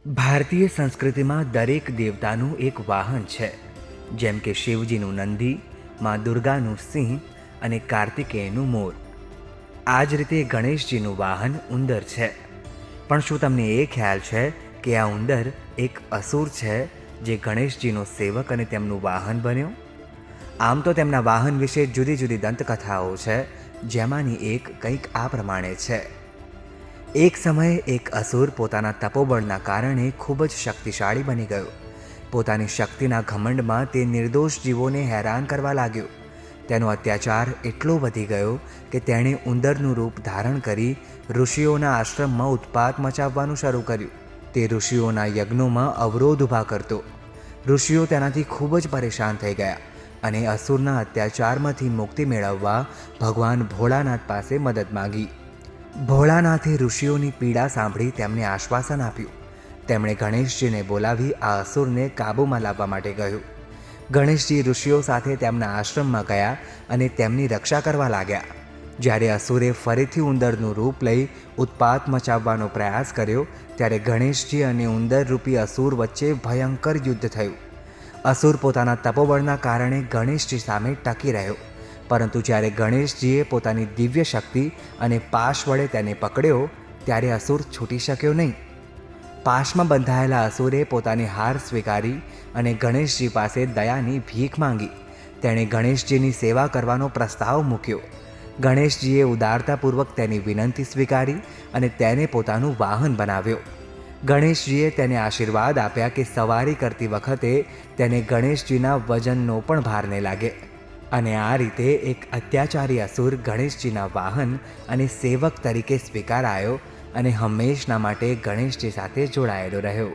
ભારતીય સંસ્કૃતિમાં દરેક દેવતાનું એક વાહન છે. જેમ કે શિવજીનું નંદી, માં દુર્ગાનું સિંહ અને કાર્તિકેયનું મોર. આ જ રીતે ગણેશજીનું વાહન ઉંદર છે. પણ શું તમને એ ખ્યાલ છે કે આ ઉંદર એક અસુર છે જે ગણેશજીનો સેવક અને તેમનું વાહન બન્યો? આમ તો તેમના વાહન વિશે જુદી જુદી દંતકથાઓ છે, જેમાંની એક કંઈક આ પ્રમાણે છે. એક સમયે એક અસુર પોતાના તપોબળના કારણે ખૂબ જ શક્તિશાળી બની ગયો. પોતાની શક્તિના ઘમંડમાં તે નિર્દોષ જીવોને હેરાન કરવા લાગ્યો. તેનો અત્યાચાર એટલો વધી ગયો કે તેણે ઉંદરનું રૂપ ધારણ કરી ઋષિઓના આશ્રમમાં ઉત્પાત મચાવવાનું શરૂ કર્યું. તે ઋષિઓના યજ્ઞોમાં અવરોધ ઊભા કરતો. ઋષિઓ તેનાથી ખૂબ જ પરેશાન થઈ ગયા અને અસુરના અત્યાચારમાંથી મુક્તિ મેળવવા ભગવાન ભોળાનાથ પાસે મદદ માંગી. ભોળાનાથે ઋષિઓની પીડા સાંભળી તેમને આશ્વાસન આપ્યું. તેમણે ગણેશજીને બોલાવી આ અસુરને કાબૂમાં લાવવા માટે કહ્યું. ગણેશજી ઋષિઓ સાથે તેમના આશ્રમમાં ગયા અને તેમની રક્ષા કરવા લાગ્યા. જ્યારે અસુરે ફરીથી ઉંદરનું રૂપ લઈ ઉત્પાત મચાવવાનો પ્રયાસ કર્યો, ત્યારે ગણેશજી અને ઉંદરરૂપી અસુર વચ્ચે ભયંકર યુદ્ધ થયું. અસુર પોતાના તપોબળના કારણે ગણેશજી સામે ટકી રહ્યો, પરંતુ જ્યારે ગણેશજીએ પોતાની દિવ્ય શક્તિ અને પાશ વડે તેને પકડ્યો, ત્યારે અસુર છૂટી શક્યો નહીં. પાશમાં બંધાયેલા અસુરે પોતાની હાર સ્વીકારી અને ગણેશજી પાસે દયાની ભીખ માંગી. તેણે ગણેશજીની સેવા કરવાનો પ્રસ્તાવ મૂક્યો. ગણેશજીએ ઉદારતાપૂર્વક તેની વિનંતી સ્વીકારી અને તેને પોતાનું વાહન બનાવ્યો. ગણેશજીએ તેને આશીર્વાદ આપ્યા કે સવારી કરતી વખતે તેને ગણેશજીના વજનનો પણ ભાર નહીં લાગે. અને આ રીતે એક અત્યાચારી અસુર ગણેશજીના વાહન અને સેવક તરીકે સ્વીકારાયો અને હંમેશના માટે ગણેશજી સાથે જોડાયેલો રહ્યો.